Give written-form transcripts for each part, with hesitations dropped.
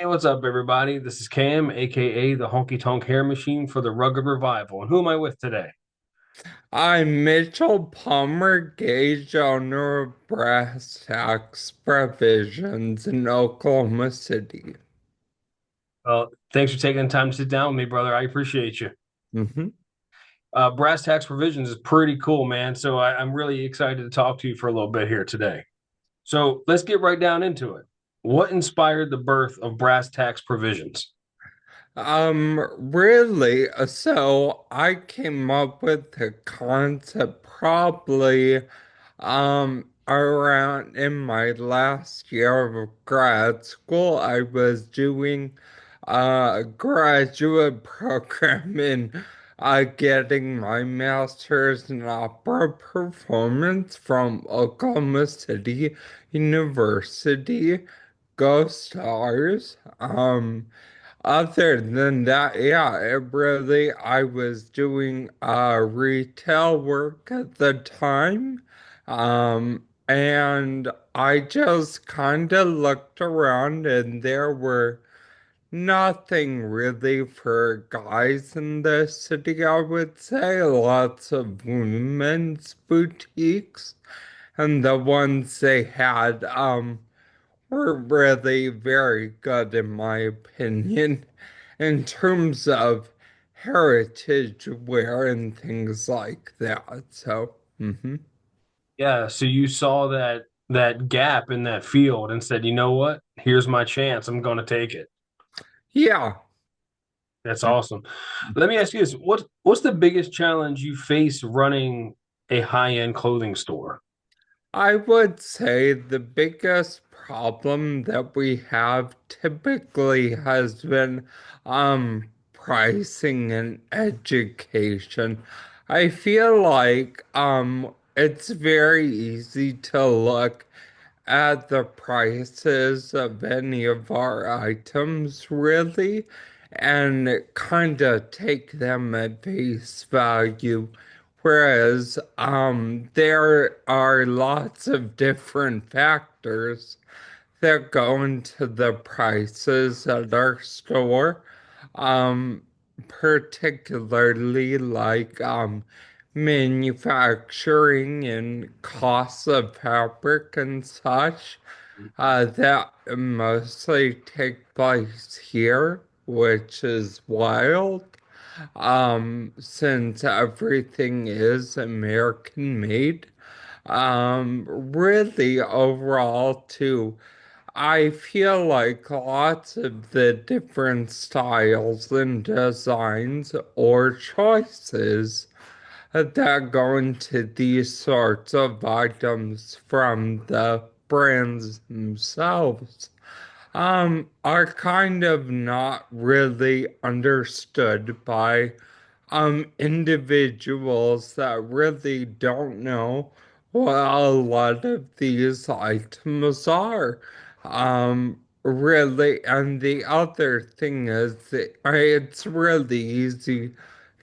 What's up, everybody? This is Cam, aka the Honky Tonk Hair Machine for the Rugged Revival. And who am I with today? I'm Mitchell Palmer-Gage, owner of Brass Tacks Provisions in Oklahoma City. Well, thanks for taking the time to sit down with me, brother. I appreciate you. Mhm. Brass Tacks Provisions is pretty cool, man. So I'm really excited to talk to you for a little bit here today. So let's get right down into it. What inspired the birth of Brass Tacks Provisions? Really, so I came up with the concept probably around in my last year of grad school. I was doing a graduate program in getting my master's in opera performance from Oklahoma City University. Go Stars. Other than that, yeah, I was doing retail work at the time. And I just kind of looked around and there were nothing really for guys in the city, I would say. Lots of women's boutiques, and the ones they had, were really very good, in my opinion, in terms of heritage wear and things like that. So, Yeah, so you saw that gap in that field and said, you know what? Here's my chance. I'm going to take it. yeah. That's awesome. Let me ask you this. What's the biggest challenge you face running a high-end clothing store? I would say the biggest problem that we have typically has been pricing and education. I feel like it's very easy to look at the prices of any of our items really and kind of take them at face value. Whereas there are lots of different factors that go into the prices at our store, um, particularly like manufacturing and costs of fabric and such, that mostly take place here, which is wild, since everything is American made. Really overall too, I feel like lots of the different styles and designs or choices that go into these sorts of items from the brands themselves are kind of not really understood by individuals that really don't know what a lot of these items are. Really, and the other thing is that it's really easy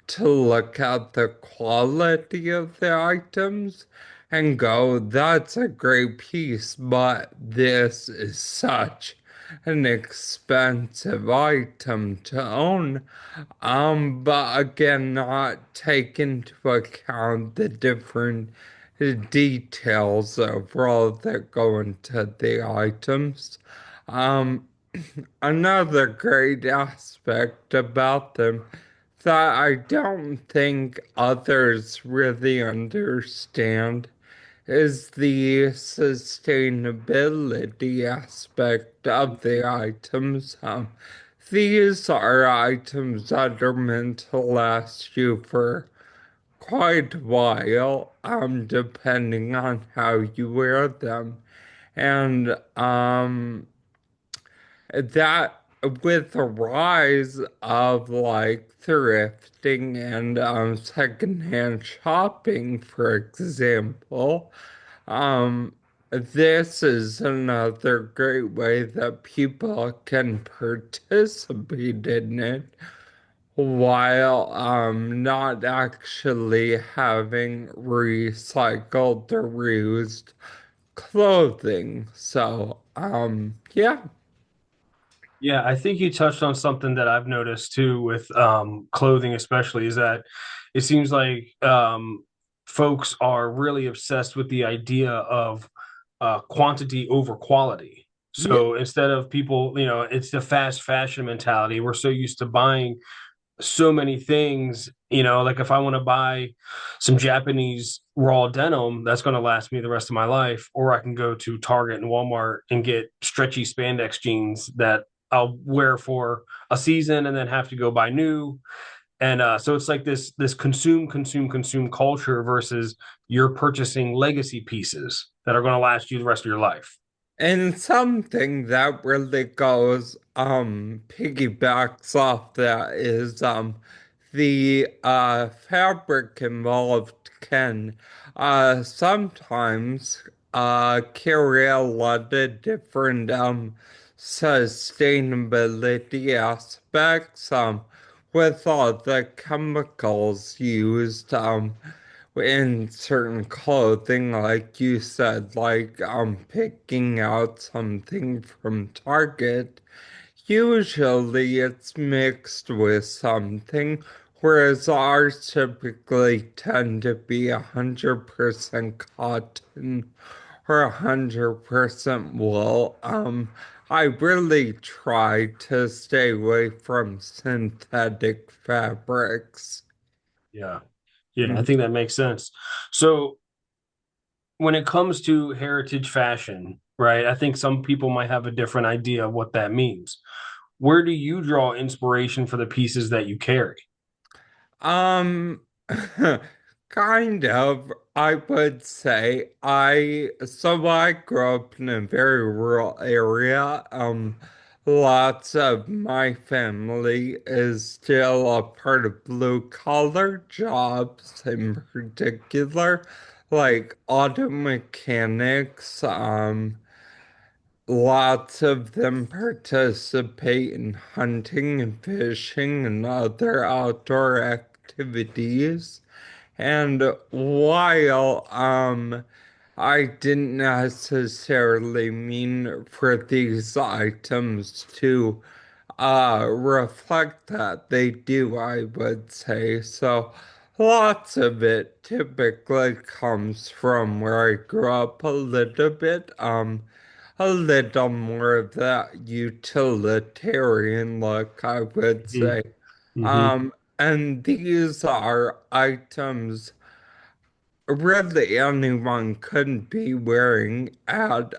to look at the quality of the items and go, that's a great piece, but this is such an expensive item to own. But again, not take into account the different details overall that go into the items. Um, Another great aspect about them that I don't think others really understand is the sustainability aspect of the items. These are items that are meant to last you for quite a while, depending on how you wear them. And that with the rise of like thrifting and secondhand shopping, for example, this is another great way that people can participate in it while not actually having recycled or reused clothing. So, yeah. Yeah, I think you touched on something that I've noticed too with clothing, especially, is that it seems like folks are really obsessed with the idea of quantity over quality. Yeah. So instead of people, it's the fast fashion mentality. We're so used to buying so many things, like if I want to buy some Japanese raw denim, that's going to last me the rest of my life. Or I can go to Target and Walmart and get stretchy spandex jeans that I'll wear for a season and then have to go buy new. And so it's like this consume culture versus you're purchasing legacy pieces that are going to last you the rest of your life. And something that really goes piggybacks off that is the fabric involved can sometimes carry a lot of different sustainability aspects with all the chemicals used in certain clothing, like you said, like picking out something from Target, usually it's mixed with something, whereas ours typically tend to be 100% cotton or 100% wool. I really try to stay away from synthetic fabrics. Yeah. Yeah, I think that makes sense. So when it comes to heritage fashion, right, I think some people might have a different idea of what that means. Where do you draw inspiration for the pieces that you carry? Um, kind of, I would say. I grew up in a very rural area. Lots of my family is still a part of blue collar jobs in particular, like auto mechanics. Lots of them participate in hunting and fishing and other outdoor activities. And while I didn't necessarily mean for these items to reflect that, they do, I would say. So lots of it typically comes from where I grew up a little bit. A little more of that utilitarian look, I would Hmm. say. Hmm. And these are items really anyone could be wearing at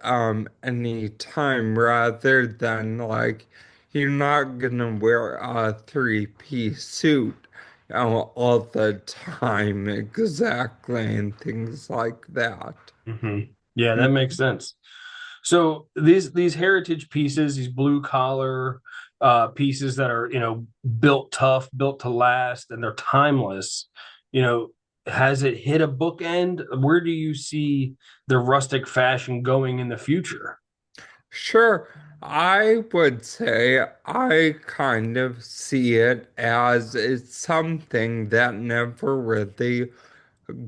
any time rather than like you're not gonna wear a three-piece suit, all the time exactly and things like that. Hmm. Yeah, that makes sense. So these heritage pieces, these blue collar pieces that are, built tough, built to last, and they're timeless, you know, has it hit a bookend? Where do you see the rustic fashion going in the future? Sure, I would say I kind of see it as it's something that never really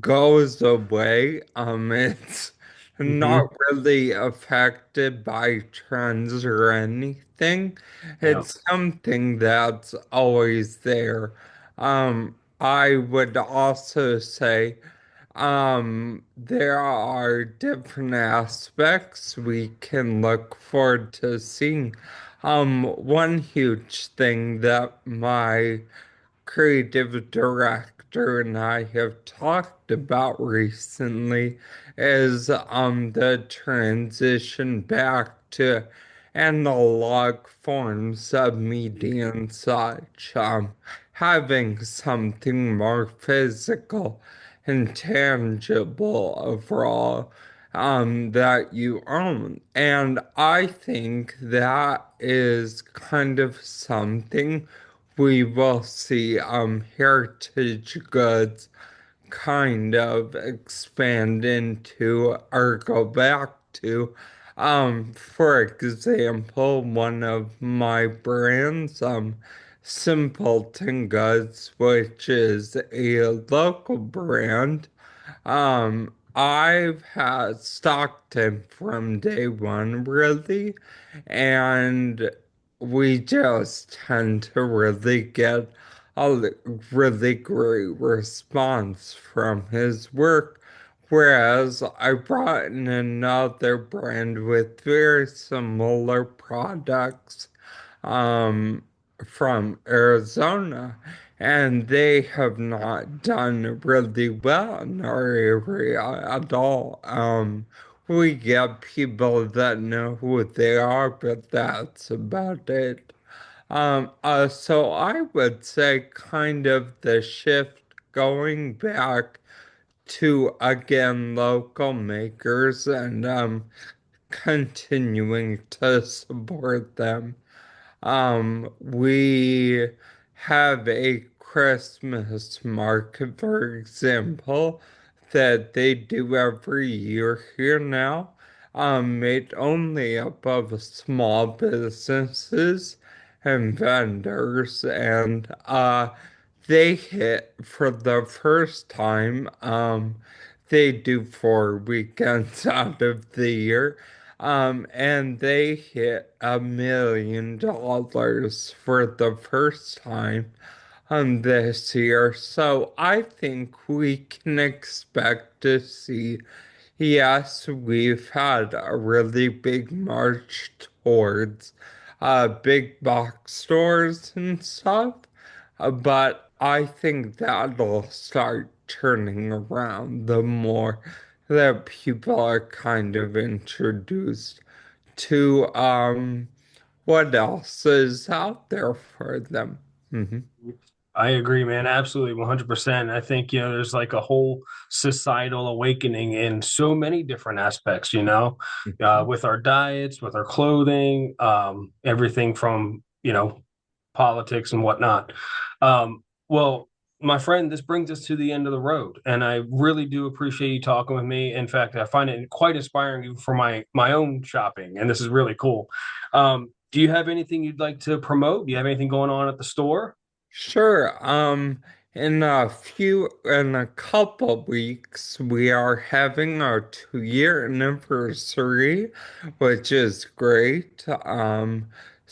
goes away. It's Hmm. not really affected by trends or anything. Yeah. It's something that's always there. I would also say there are different aspects we can look forward to seeing. One huge thing that my creative director and I have talked about recently is the transition back to analog forms of media and such, having something more physical and tangible overall that you own. And I think that is kind of something we will see heritage goods kind of expand into or go back to. For example, one of my brands, Simpleton Goods, which is a local brand, I've had stocked him from day one, really, and we just tend to really get a really great response from his work. Whereas I brought in another brand with very similar products um, from Arizona, and they have not done really well in our area at all. We get people that know who they are, but that's about it. So I would say kind of the shift going back to again local makers and continuing to support them. We have a Christmas market, for example, that they do every year here now, made only up of small businesses and vendors, and they hit for the first time. They do 4 weekends out of the year. And they hit $1 million for the first time this year. So I think we can expect to see, yes, we've had a really big march towards big box stores and stuff, but I think that'll start turning around the more that people are kind of introduced to what else is out there for them. I agree, man. Absolutely, 100%. I think, there's like a whole societal awakening in so many different aspects, Mhm. with our diets, with our clothing, everything from, politics and whatnot. Well, my friend, this brings us to the end of the road, and I really do appreciate you talking with me. In fact, I find it quite inspiring for my own shopping, and this is really cool. Do you have anything you'd like to promote? Do you have anything going on at the store? Sure. In a couple weeks, we are having our 2 year anniversary, which is great.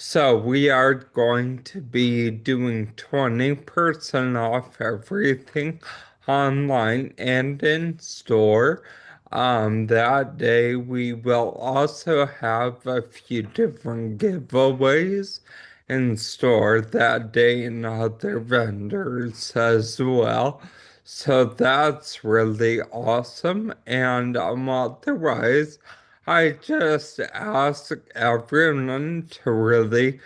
So we are going to be doing 20% off everything online and in store. That day we will also have a few different giveaways in store that day and other vendors as well. So that's really awesome. And otherwise, I just ask everyone to really,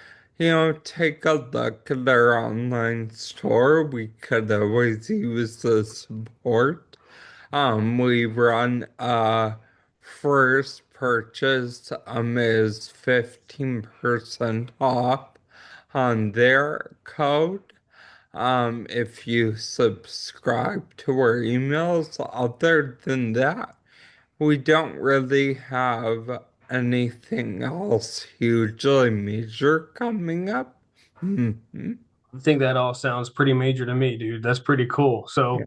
take a look at their online store. We could always use the support. We run first purchase is 15% off on their code. If you subscribe to our emails, other than that, we don't really have anything else hugely major coming up. Mhm. I think that all sounds pretty major to me, dude. That's pretty cool. Yeah, So,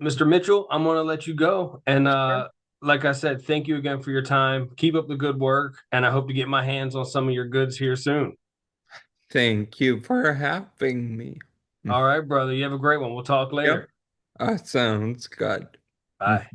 Mr. Mitchell, I'm gonna let you go. And sure. like I said, thank you again for your time. Keep up the good work, and I hope to get my hands on some of your goods here soon. Thank you for having me. All right, brother. You have a great one. We'll talk Yep, later. that sounds good. Bye.